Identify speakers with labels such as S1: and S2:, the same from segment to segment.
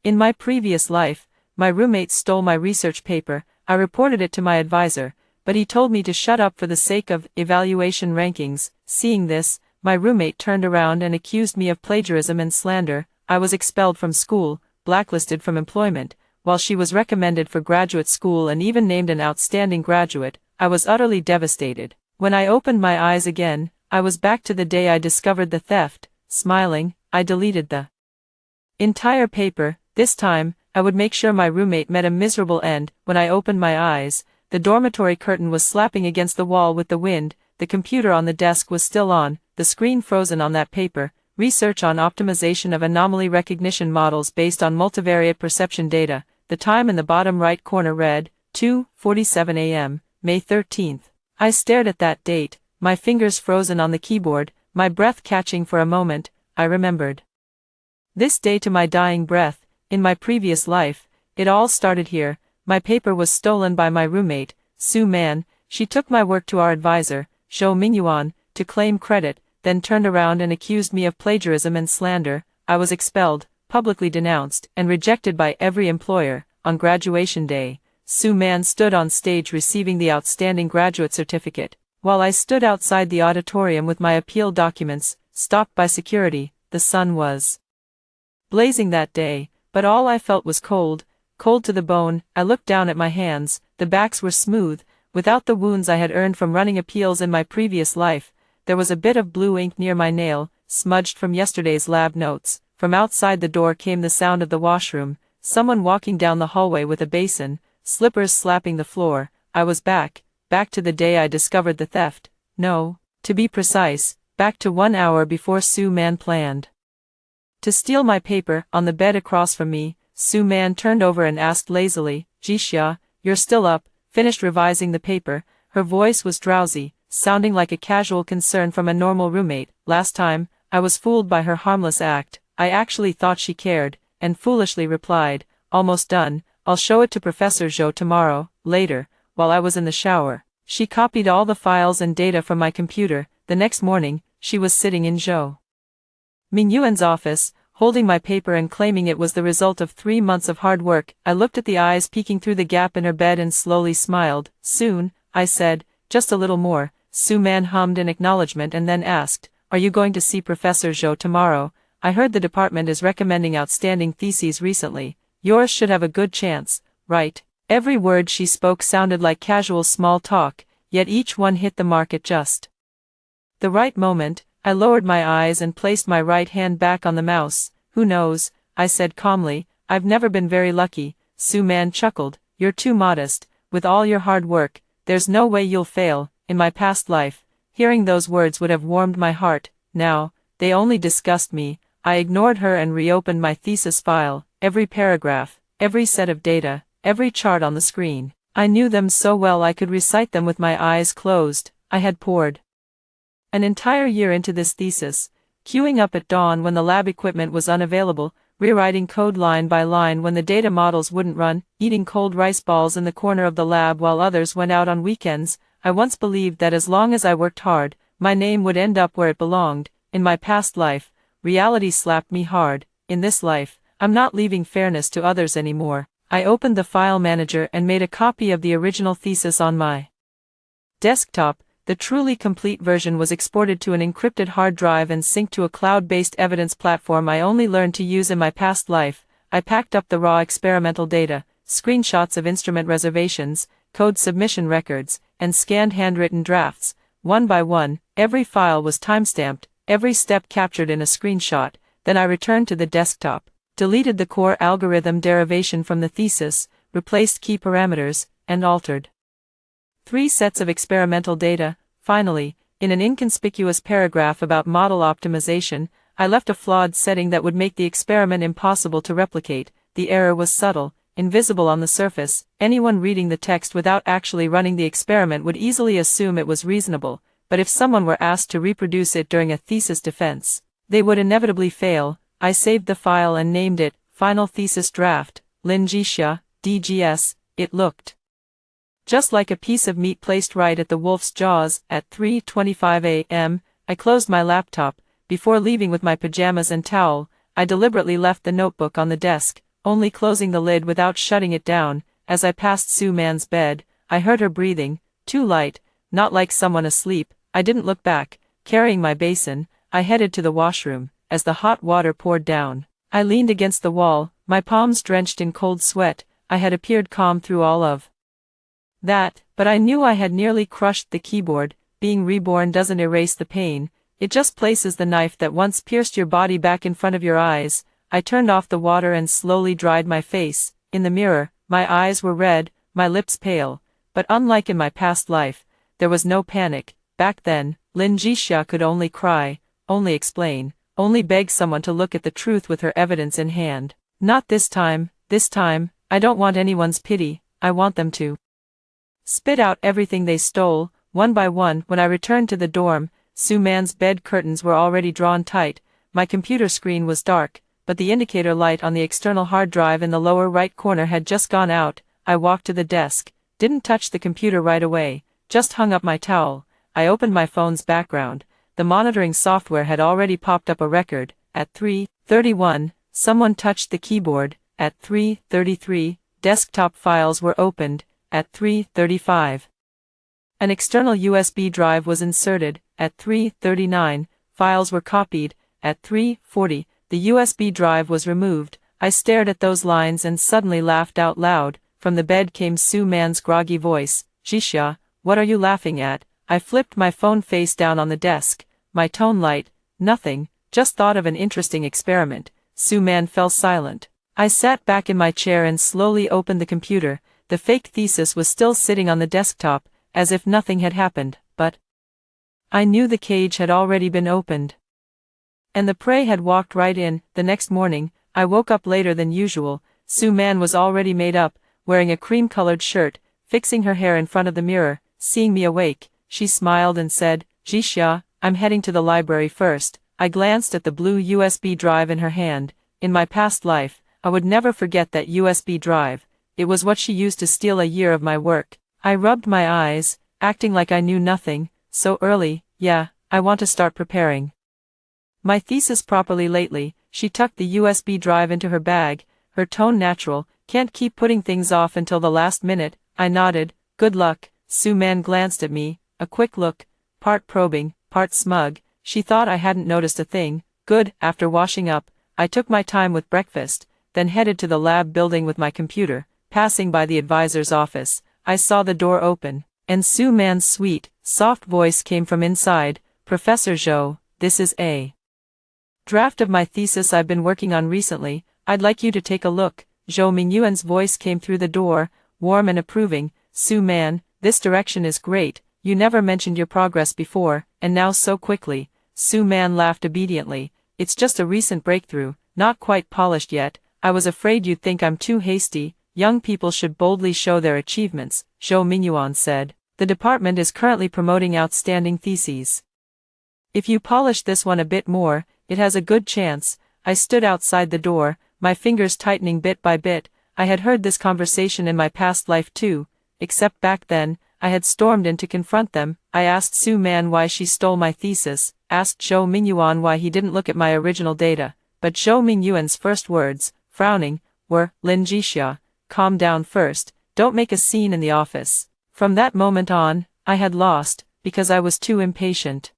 S1: In my previous life, my roommate stole my research paper. I reported it to my advisor, but he told me to shut up for the sake of evaluation rankings. Seeing this, my roommate turned around and accused me of plagiarism and slander. I was expelled from school, blacklisted from employment, while she was recommended for graduate school and even named an outstanding graduate. I was utterly devastated. When I opened my eyes again, I was back to the day I discovered the theft. Smiling, I deleted the entire paper. This time, I would make sure my roommate met a miserable end. When I opened my eyes, the dormitory curtain was slapping against the wall with the wind. The computer on the desk was still on, the screen frozen on that paper. Research on optimization of anomaly recognition models based on multivariate perception data. The time in the bottom right corner read, 2:47 a.m., May 13th. I stared at that date, my fingers frozen on the keyboard, my breath catching for a moment. I remembered this day to my dying breath. In my previous life, it all started here. My paper was stolen by my roommate, Sue Man. She took my work to our advisor, Zhou Mingyuan, to claim credit, then turned around and accused me of plagiarism and slander. I was expelled, publicly denounced, and rejected by every employer. On graduation day, Sue Man stood on stage receiving the outstanding graduate certificate, while I stood outside the auditorium with my appeal documents, stopped by security. The sun was blazing that day, but all I felt was cold to the bone. I looked down at my hands. The backs were smooth, without the wounds I had earned from running appeals in my previous life. There was a bit of blue ink near my nail, smudged from yesterday's lab notes. From outside the door came the sound of the washroom, someone walking down the hallway with a basin, slippers slapping the floor. I was back to the day I discovered the theft. No, to be precise, back to 1 hour before Sue Man planned to steal my paper. On the bed across from me, Sue Man turned over and asked lazily, "Jixia, you're still up, finished revising the paper?" Her voice was drowsy, sounding like a casual concern from a normal roommate. Last time, I was fooled by her harmless act. I actually thought she cared, and foolishly replied, "Almost done, I'll show it to Professor Zhou tomorrow." Later, while I was in the shower, she copied all the files and data from my computer. The next morning, she was sitting in Zhou Mingyuan's office, holding my paper and claiming it was the result of 3 months of hard work. I looked at the eyes peeking through the gap in her bed and slowly smiled. "Soon," I said, "just a little more." Sue Man hummed in acknowledgement and then asked, "Are you going to see Professor Zhou tomorrow? I heard the department is recommending outstanding theses recently. Yours should have a good chance, right?" Every word she spoke sounded like casual small talk, yet each one hit the mark at just the right moment. I lowered my eyes and placed my right hand back on the mouse. "Who knows," I said calmly, "I've never been very lucky." Sue Man chuckled, "You're too modest. With all your hard work, there's no way you'll fail." In my past life, hearing those words would have warmed my heart. Now, they only disgust me. I ignored her and reopened my thesis file. Every paragraph, every set of data, every chart on the screen, I knew them so well I could recite them with my eyes closed. I had poured an entire year into this thesis, queuing up at dawn when the lab equipment was unavailable, rewriting code line by line when the data models wouldn't run, eating cold rice balls in the corner of the lab while others went out on weekends. I once believed that as long as I worked hard, my name would end up where it belonged. In my past life, reality slapped me hard. In this life, I'm not leaving fairness to others anymore. I opened the file manager and made a copy of the original thesis on my desktop. The truly complete version was exported to an encrypted hard drive and synced to a cloud-based evidence platform I only learned to use in my past life. I packed up the raw experimental data, screenshots of instrument reservations, code submission records, and scanned handwritten drafts. One by one, every file was timestamped, every step captured in a screenshot. Then I returned to the desktop, deleted the core algorithm derivation from the thesis, replaced key parameters, and altered 3 sets of experimental data. Finally, in an inconspicuous paragraph about model optimization, I left a flawed setting that would make the experiment impossible to replicate. The error was subtle, invisible on the surface. Anyone reading the text without actually running the experiment would easily assume it was reasonable, but if someone were asked to reproduce it during a thesis defense, they would inevitably fail. I saved the file and named it Final Thesis Draft, Lin Jixia, DGS. It looked just like a piece of meat placed right at the wolf's jaws. At 3:25 a.m., I closed my laptop. Before leaving with my pajamas and towel, I deliberately left the notebook on the desk. only closing the lid without shutting it down. As I passed Sue Man's bed, I heard her breathing, too light, not like someone asleep. I didn't look back. Carrying my basin, I headed to the washroom. As the hot water poured down, I leaned against the wall, my palms drenched in cold sweat. I had appeared calm through all of that, but I knew I had nearly crushed the keyboard. Being reborn doesn't erase the pain, it just places the knife that once pierced your body back in front of your eyes. I turned off the water and slowly dried my face. In the mirror, my eyes were red, my lips pale, but unlike in my past life, there was no panic. Back then, Lin Jixia could only cry, only explain, only beg someone to look at the truth with her evidence in hand. Not this time, I don't want anyone's pity, I want them to spit out everything they stole, one by one. When I returned to the dorm, Sue Man's bed curtains were already drawn tight, my computer screen was dark, but the indicator light on the external hard drive in the lower right corner had just gone out. I walked to the desk, didn't touch the computer right away, just hung up my towel. I opened my phone's background. The monitoring software had already popped up a record. At 3:31, someone touched the keyboard. At 3:33, desktop files were opened. At 3:35, an external USB drive was inserted. At 3:39, files were copied. At 3:40, the USB drive was removed. I stared at those lines and suddenly laughed out loud. From the bed came Sue Man's groggy voice. Jixia, what are you laughing at? I flipped my phone face down on the desk, my tone light. Nothing, just thought of an interesting experiment. Sue Man fell silent. I sat back in my chair and slowly opened the computer. The fake thesis was still sitting on the desktop, as if nothing had happened, but I knew the cage had already been opened, and the prey had walked right in. The next morning, I woke up later than usual. Sue Man was already made up, wearing a cream-colored shirt, fixing her hair in front of the mirror. Seeing me awake, she smiled and said, Jixia, I'm heading to the library first. I glanced at the blue USB drive in her hand. In my past life, I would never forget that USB drive. It was what she used to steal a year of my work. I rubbed my eyes, acting like I knew nothing. So early? Yeah, I want to start preparing my thesis properly lately. She tucked the USB drive into her bag, her tone natural. Can't keep putting things off until the last minute. I nodded. Good luck. Sue Man glanced at me, a quick look, part probing, part smug. She thought I hadn't noticed a thing. Good. After washing up, I took my time with breakfast, then headed to the lab building with my computer. Passing by the advisor's office, I saw the door open, and Sue Man's sweet, soft voice came from inside. Professor Zhou, this is a draft of my thesis I've been working on recently. I'd like you to take a look. Zhou Mingyuan's voice came through the door, warm and approving. Sue Man, this direction is great. You never mentioned your progress before, and now so quickly. Sue Man laughed obediently. It's just a recent breakthrough, not quite polished yet. I was afraid you'd think I'm too hasty. Young people should boldly show their achievements, Zhou Mingyuan said. The department is currently promoting outstanding theses. If you polish this one a bit more, it has a good chance. I stood outside the door, my fingers tightening bit by bit. I had heard this conversation in my past life too, except back then, I had stormed in to confront them. I asked Sue Man why she stole my thesis, asked Zhou Mingyuan why he didn't look at my original data, but Zhou Mingyuan's first words, frowning, were, Lin Jixia, calm down first, don't make a scene in the office. From that moment on, I had lost, because I was too impatient.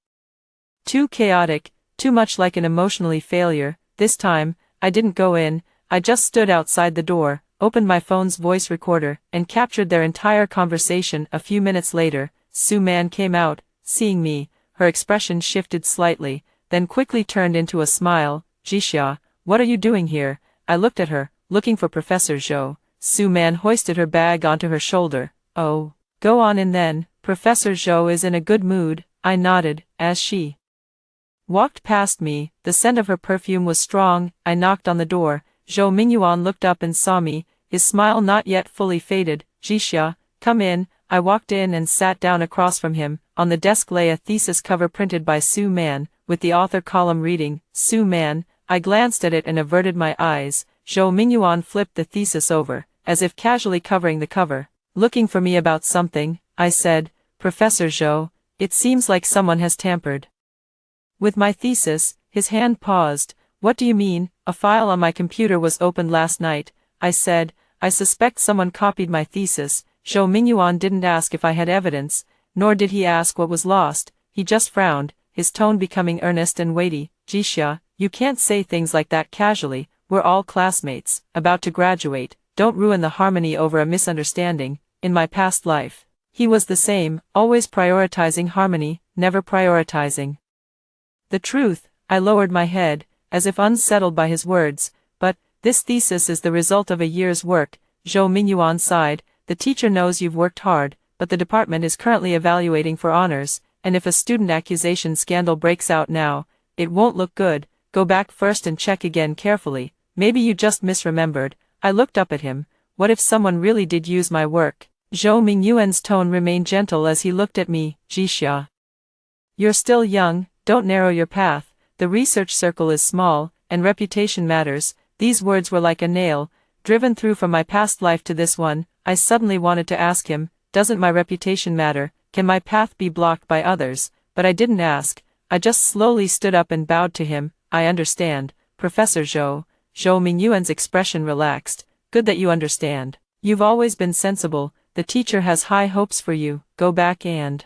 S1: Too chaotic, too much like an emotionally failure. This time, I didn't go in, I just stood outside the door, opened my phone's voice recorder, and captured their entire conversation. A few minutes later, Sue Man came out. Seeing me, her expression shifted slightly, then quickly turned into a smile. Jixia, what are you doing here? I looked at her, looking for Professor Zhou. Sue Man hoisted her bag onto her shoulder. Oh, go on in then, Professor Zhou is in a good mood. I nodded, as she walked past me. The scent of her perfume was strong. I knocked on the door. Zhou Mingyuan looked up and saw me, his smile not yet fully faded. Jixia, come in. I walked in and sat down across from him. On the desk lay a thesis cover printed by Sue Man, with the author column reading, Sue Man. I glanced at it and averted my eyes. Zhou Mingyuan flipped the thesis over, as if casually covering the cover. Looking for me about something, I said. Professor Zhou, it seems like someone has tampered with my thesis. His hand paused. What do you mean? A file on my computer was opened last night. I said. I suspect someone copied my thesis. Zhou Mingyuan didn't ask if I had evidence, nor did he ask what was lost. He just frowned, his tone becoming earnest and weighty. Jixia, you can't say things like that casually. We're all classmates, about to graduate. Don't ruin the harmony over a misunderstanding. In my past life, he was the same, always prioritizing harmony, never prioritizing the truth. I lowered my head, as if unsettled by his words. But this thesis is the result of a year's work. Zhou Mingyuan sighed. The teacher knows you've worked hard, but the department is currently evaluating for honors, and if a student accusation scandal breaks out now, it won't look good. Go back first and check again carefully. Maybe you just misremembered. I looked up at him. What if someone really did use my work? Zhou Mingyuan's tone remained gentle as he looked at me. Jixia, you're still young, don't narrow your path. The research circle is small, and reputation matters. These words were like a nail, driven through from my past life to this one. I suddenly wanted to ask him, doesn't my reputation matter? Can my path be blocked by others? But I didn't ask. I just slowly stood up and bowed to him. I understand, Professor Zhou. Zhou Mingyuan's expression relaxed. Good that you understand. You've always been sensible. The teacher has high hopes for you. Go back and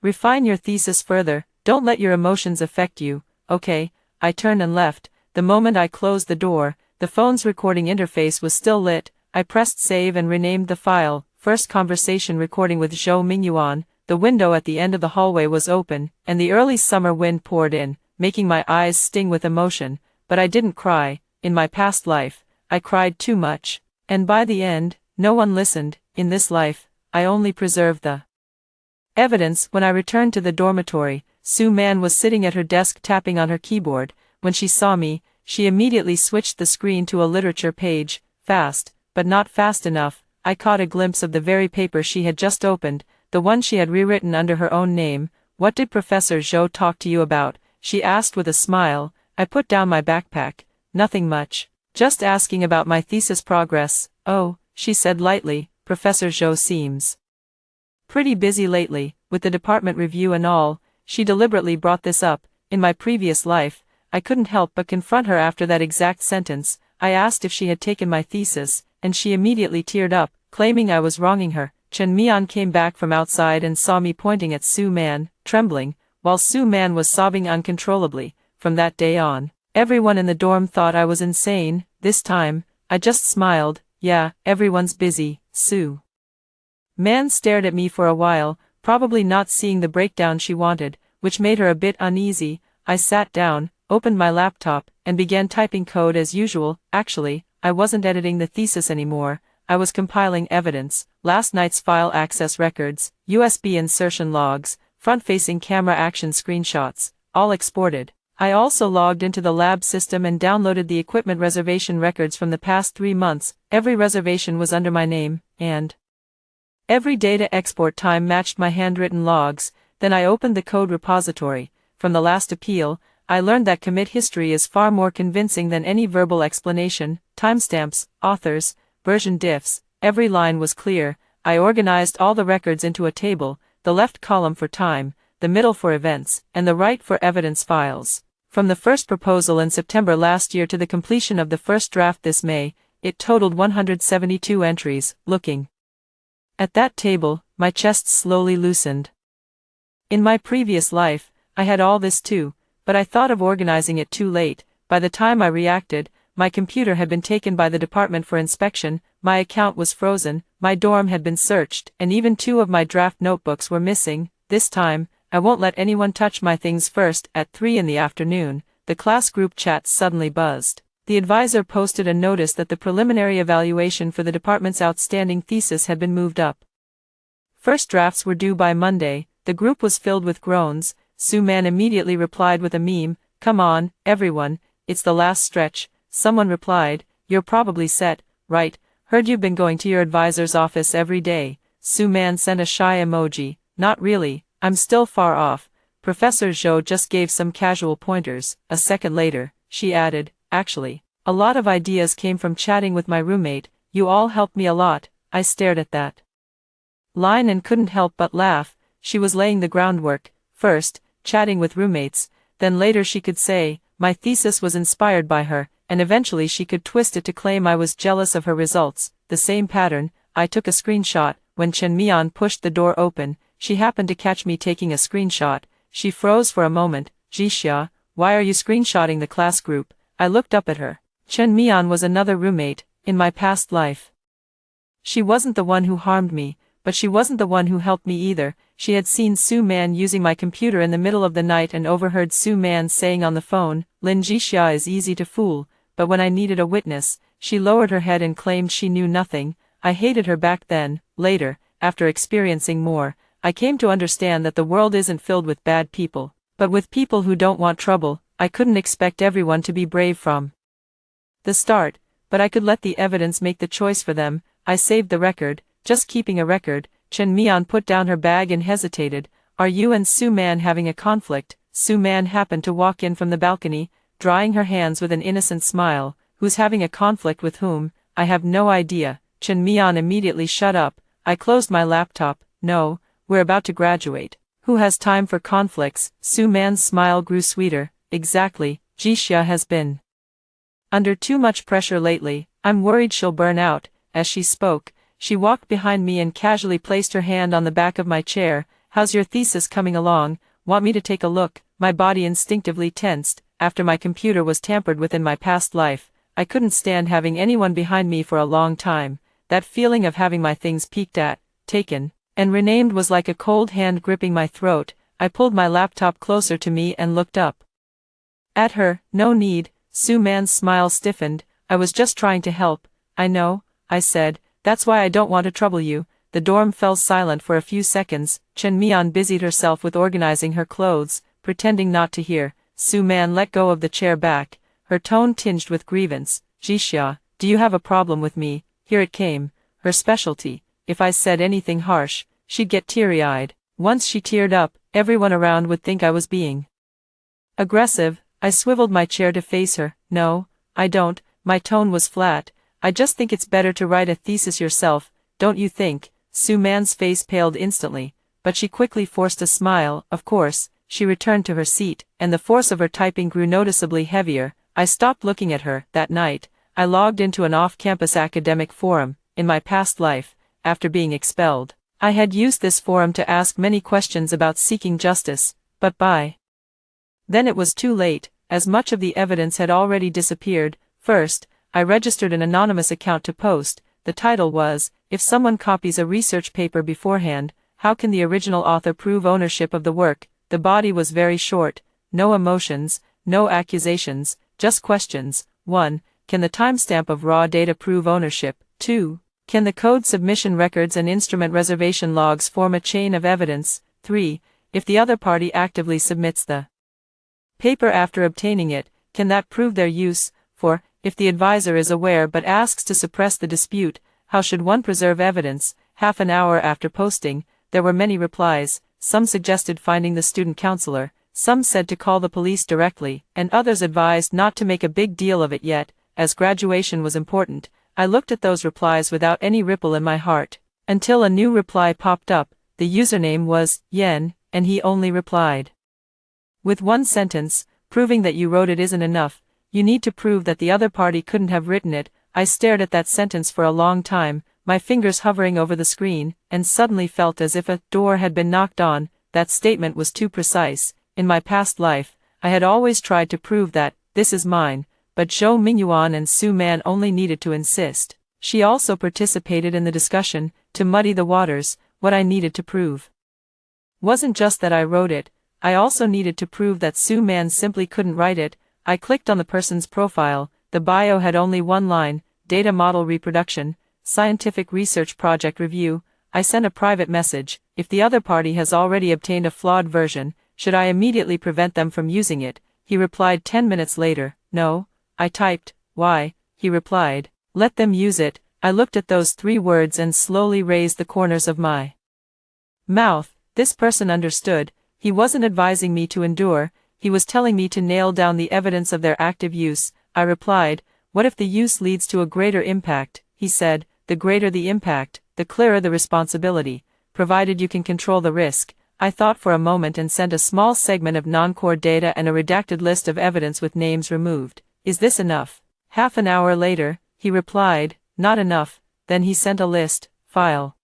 S1: refine your thesis further. Don't let your emotions affect you. Okay. I turned and left. The moment I closed the door, the phone's recording interface was still lit. I pressed save and renamed the file. First conversation recording with Zhou Mingyuan. The window at the end of the hallway was open, and the early summer wind poured in, making my eyes sting with emotion. But I didn't cry. In my past life, I cried too much. And by the end, no one listened. In this life, I only preserved the evidence. When I returned to the dormitory, Su Man was sitting at her desk tapping on her keyboard. When she saw me, she immediately switched the screen to a literature page. Fast, but not fast enough. I caught a glimpse of the very paper she had just opened, the one she had rewritten under her own name. What did Professor Zhou talk to you about? She asked with a smile. I put down my backpack. Nothing much. Just asking about my thesis progress. Oh, she said lightly. Professor Zhou seems pretty busy lately, with the department review and all. She deliberately brought this up. In my previous life, I couldn't help but confront her after that exact sentence. I asked if she had taken my thesis, and she immediately teared up, claiming I was wronging her. Chen Mian came back from outside and saw me pointing at Su Man, trembling, while Su Man was sobbing uncontrollably. From that day on, everyone in the dorm thought I was insane. This time, I just smiled. Yeah, everyone's busy. Su Man stared at me for a while, probably not seeing the breakdown she wanted, which made her a bit uneasy. I sat down, opened my laptop, and began typing code as usual. Actually, I wasn't editing the thesis anymore. I was compiling evidence, last night's file access records, USB insertion logs, front-facing camera action screenshots, all exported. I also logged into the lab system and downloaded the equipment reservation records from the past 3 months. Every reservation was under my name, and every data export time matched my handwritten logs. Then I opened the code repository. From the last appeal, I learned that commit history is far more convincing than any verbal explanation. Timestamps, authors, version diffs, every line was clear. I organized all the records into a table, the left column for time, the middle for events, and the right for evidence files. From the first proposal in September last year to the completion of the first draft this May, it totaled 172 entries. Looking at that table, my chest slowly loosened. In my previous life, I had all this too, but I thought of organizing it too late. By the time I reacted, my computer had been taken by the department for inspection, my account was frozen, my dorm had been searched, and even 2 of my draft notebooks were missing. This time, I won't let anyone touch my things. First, at 3 in the afternoon, the class group chat suddenly buzzed. The advisor posted a notice that the preliminary evaluation for the department's outstanding thesis had been moved up. First drafts were due by Monday. The group was filled with groans. Su Man immediately replied with a meme. Come on, everyone, it's the last stretch. Someone replied, you're probably set, right? Heard you've been going to your advisor's office every day. Su Man sent a shy emoji. Not really, I'm still far off. Professor Zhou just gave some casual pointers. A second later, she added, actually, a lot of ideas came from chatting with my roommate. You all helped me a lot. I stared at that line and couldn't help but laugh. She was laying the groundwork. First, chatting with roommates, then later she could say, my thesis was inspired by her. and eventually she could twist it to claim I was jealous of her results. The same pattern. I took a screenshot. When Chen Mian pushed the door open, she happened to catch me taking a screenshot. She froze for a moment. Jixia, why are you screenshotting the class group? I looked up at her. Chen Mian was another roommate, in my past life. She wasn't the one who harmed me, but she wasn't the one who helped me either. She had seen Su Man using my computer in the middle of the night and overheard Su Man saying on the phone, Lin Jixia is easy to fool, but when I needed a witness, she lowered her head and claimed she knew nothing. I hated her back then. Later, after experiencing more, I came to understand that the world isn't filled with bad people, but with people who don't want trouble. I couldn't expect everyone to be brave from the start, but I could let the evidence make the choice for them. I saved the record, just keeping a record. Chen Mian put down her bag and hesitated. Are you and Su Man having a conflict? Su Man happened to walk in from the balcony, drying her hands with an innocent smile. Who's having a conflict with whom? I have no idea. Chen Mian immediately shut up. I closed my laptop. No, we're about to graduate. Who has time for conflicts? Su Man's smile grew sweeter. Exactly, Jixia has been under too much pressure lately. I'm worried she'll burn out. As she spoke, she walked behind me and casually placed her hand on the back of my chair. How's your thesis coming along? Want me to take a look? My body instinctively tensed. After my computer was tampered with in my past life, I couldn't stand having anyone behind me for a long time. That feeling of having my things peeked at, taken, and renamed was like a cold hand gripping my throat. I pulled my laptop closer to me and looked up at her. No need. Su Man's smile stiffened. I was just trying to help. I know, I said. That's why I don't want to trouble you. The dorm fell silent for a few seconds. Chen Mian busied herself with organizing her clothes, pretending not to hear. Su Man let go of the chair back, her tone tinged with grievance. Jixia, do you have a problem with me? Here it came. Her specialty. If I said anything harsh, she'd get teary-eyed. Once she teared up, everyone around would think I was being aggressive. I swiveled my chair to face her. No, I don't. My tone was flat. I just think it's better to write a thesis yourself, don't you think? Su Man's face paled instantly, but she quickly forced a smile. Of course. She returned to her seat, and the force of her typing grew noticeably heavier. I stopped looking at her. That night, I logged into an off-campus academic forum. In my past life, after being expelled, I had used this forum to ask many questions about seeking justice, but by then it was too late, as much of the evidence had already disappeared. First, I registered an anonymous account to post. The title was, If Someone Copies a Research Paper Beforehand, How Can the Original Author Prove Ownership of the Work? The body was very short. No emotions, no accusations, just questions. 1. Can the timestamp of raw data prove ownership? 2. Can the code submission records and instrument reservation logs form a chain of evidence? 3. If the other party actively submits the paper after obtaining it, can that prove their use? 4. If the advisor is aware but asks to suppress the dispute, how should one preserve evidence? Half an hour after posting, there were many replies. Some suggested finding the student counselor, some said to call the police directly, and others advised not to make a big deal of it yet, as graduation was important. I looked at those replies without any ripple in my heart, until a new reply popped up. The username was Yen, and he only replied with one sentence, proving that you wrote it isn't enough. You need to prove that the other party couldn't have written it. I stared at that sentence for a long time, my fingers hovering over the screen, and suddenly felt as if a door had been knocked on. That statement was too precise. In my past life, I had always tried to prove that, this is mine, but Zhou Mingyuan and Su Man only needed to insist. She also participated in the discussion, to muddy the waters. What I needed to prove wasn't just that I wrote it, I also needed to prove that Su Man simply couldn't write it. I clicked on the person's profile. The bio had only one line, data model reproduction, scientific research project review. I sent a private message. If the other party has already obtained a flawed version, should I immediately prevent them from using it? He replied 10 minutes later. No. I typed, why? He replied, let them use it. I looked at those 3 words and slowly raised the corners of my mouth. This person understood. He wasn't advising me to endure, he was telling me to nail down the evidence of their active use. I replied, what if the use leads to a greater impact? He said, the greater the impact, the clearer the responsibility, provided you can control the risk. I thought for a moment and sent a small segment of non-core data and a redacted list of evidence with names removed. Is this enough? Half an hour later, he replied, not enough. Then he sent a list, file.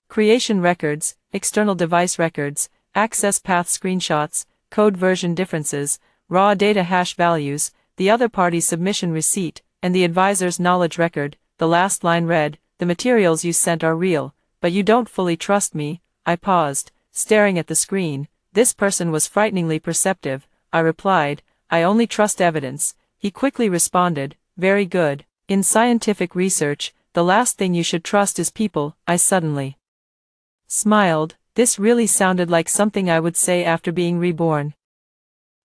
S1: Creation records, external device records, access path screenshots, code version differences, raw data hash values, the other party's submission receipt, and the advisor's knowledge record. The last line read, "The materials you sent are real, but you don't fully trust me." I paused, staring at the screen. This person was frighteningly perceptive. I replied, "I only trust evidence." He quickly responded, "Very good. In scientific research, the last thing you should trust is people." I suddenly smiled. This really sounded like something I would say after being reborn.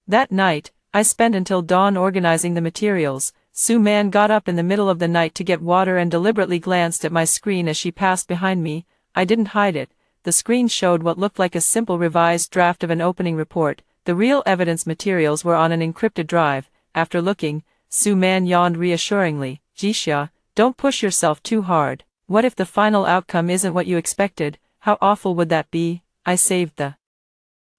S1: That night, I spent until dawn organizing the materials. Sue Man got up in the middle of the night to get water and deliberately glanced at my screen as she passed behind me. I didn't hide it. The screen showed what looked like a simple revised draft of an opening report. The real evidence materials were on an encrypted drive. After looking, Sue Man yawned reassuringly. "Jixia, don't push yourself too hard. What if the final outcome isn't what you expected? How awful would that be?" I saved the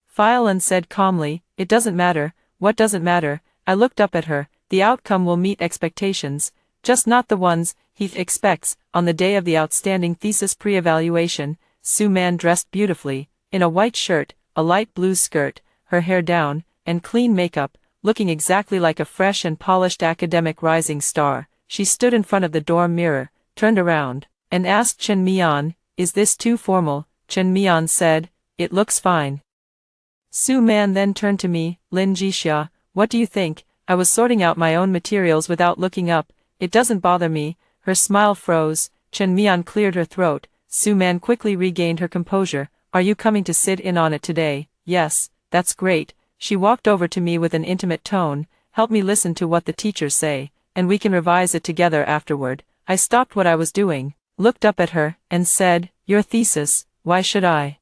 S1: file and said calmly, "It doesn't matter." "What doesn't matter?" I looked up at her. "The outcome will meet expectations, just not the ones he expects." On the day of the outstanding thesis pre-evaluation, Sue Man dressed beautifully, in a white shirt, a light blue skirt, her hair down, and clean makeup, looking exactly like a fresh and polished academic rising star. She stood in front of the dorm mirror, turned around, and asked Chen Mian, "Is this too formal?" Chen Mian said, "It looks fine." Sue Man then turned to me, "Lin Jixia, what do you think?" I was sorting out my own materials without looking up. "It doesn't bother me." Her smile froze. Chen Mian cleared her throat. Sue Man quickly regained her composure. "Are you coming to sit in on it today?" "Yes, that's great." She walked over to me with an intimate tone. "Help me listen to what the teachers say, and we can revise it together afterward." I stopped what I was doing, looked up at her, and said, "Your thesis, why should I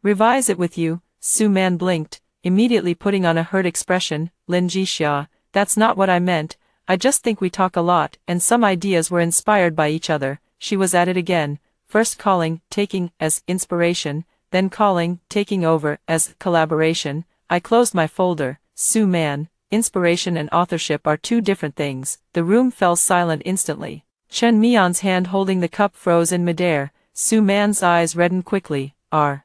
S1: revise it with you?" Sue Man blinked, immediately putting on a hurt expression. "Lin Jixia, that's not what I meant. I just think we talk a lot, and some ideas were inspired by each other." She was at it again, first calling, taking, as inspiration, then calling, taking over, as collaboration. I closed my folder. "Sue Man, inspiration and authorship are two different things." The room fell silent instantly. Chen Mian's hand holding the cup froze in midair. Sue Man's eyes reddened quickly. "Are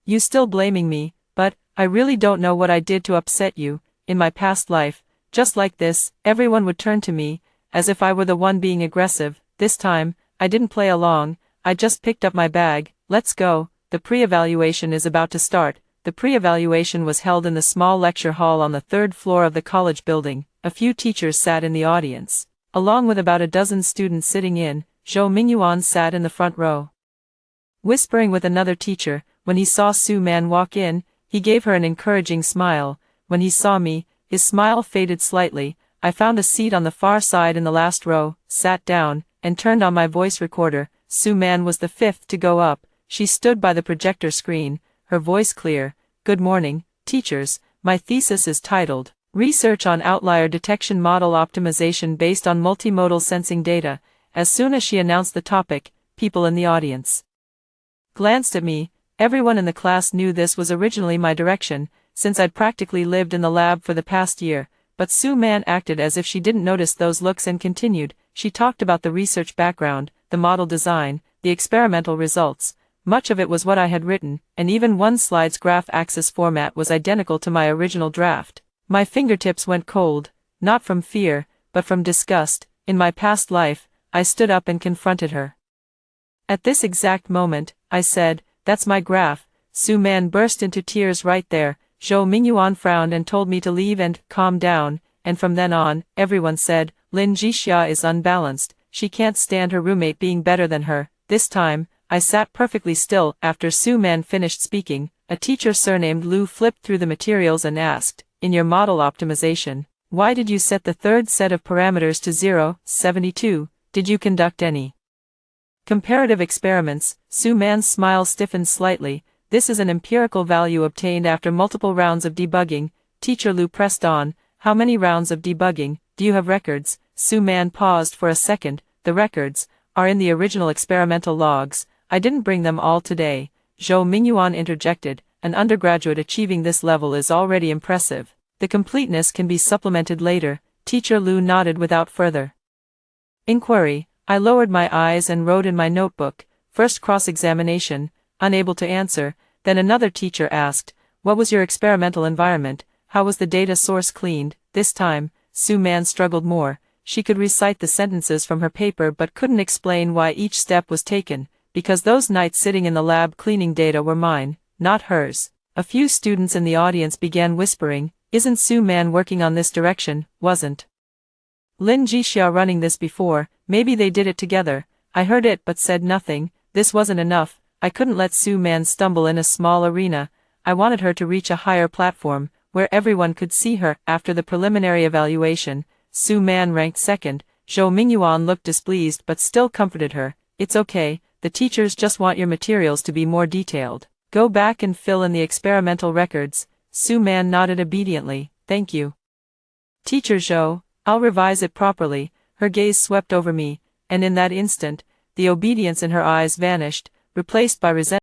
S1: you still blaming me?" "But, I really don't know what I did to upset you. In my past life, just like this, everyone would turn to me, as if I were the one being aggressive. This time, I didn't play along. I just picked up my bag. Let's go. The pre-evaluation is about to start." The pre-evaluation was held in the small lecture hall on the third floor of the college building. A few teachers sat in the audience. Along with about a dozen students sitting in, Zhou Mingyuan sat in the front row, whispering with another teacher. When he saw Sue Man walk in, he gave her an encouraging smile. When he saw me, his smile faded slightly. I found a seat on the far side in the last row, sat down, and turned on my voice recorder. Sue Man was the fifth to go up. She stood by the projector screen, her voice clear. "Good morning, teachers. My thesis is titled, Research on Outlier Detection Model Optimization Based on Multimodal Sensing Data." As soon as she announced the topic, people in the audience glanced at me. Everyone in the class knew this was originally my direction, since I'd practically lived in the lab for the past year, but Sue Man acted as if she didn't notice those looks and continued. She talked about the research background, the model design, the experimental results. Much of it was what I had written, and even one slide's graph axis format was identical to my original draft. My fingertips went cold, not from fear, but from disgust. In my past life, I stood up and confronted her. At this exact moment, I said, "That's my graph." Sue Man burst into tears right there. Zhou Mingyuan frowned and told me to leave and calm down, and from then on, everyone said, "Lin Jixia is unbalanced. She can't stand her roommate being better than her." This time, I sat perfectly still. After Sue Man finished speaking, a teacher surnamed Lu flipped through the materials and asked, "In your model optimization, why did you set the third set of parameters to 0.72? Did you conduct any comparative experiments?" Sue Man's smile stiffened slightly. "This is an empirical value obtained after multiple rounds of debugging." Teacher Lu pressed on, "How many rounds of debugging? Do you have records?" Sue Man paused for a second. "The records are in the original experimental logs. I didn't bring them all today." Zhou Mingyuan interjected, "An undergraduate achieving this level is already impressive. The completeness can be supplemented later." Teacher Lu nodded without further inquiry. I lowered my eyes and wrote in my notebook, first cross-examination, unable to answer. Then another teacher asked, what was your experimental environment, how was the data source cleaned? This time, Su Man struggled more. She could recite the sentences from her paper but couldn't explain why each step was taken, because those nights sitting in the lab cleaning data were mine, not hers. A few students in the audience began whispering, isn't Su Man working on this direction? Wasn't Lin Jixia running this before? Maybe they did it together. I heard it but said nothing. This wasn't enough. I couldn't let Su Man stumble in a small arena. I wanted her to reach a higher platform, where everyone could see her. After the preliminary evaluation, Su Man ranked second. Zhou Mingyuan looked displeased but still comforted her. It's okay, the teachers just want your materials to be more detailed. Go back and fill in the experimental records. Su Man nodded obediently. Thank you, Teacher Zhou. I'll revise it properly. Her gaze swept over me, and in that instant, the obedience in her eyes vanished, replaced by resentment.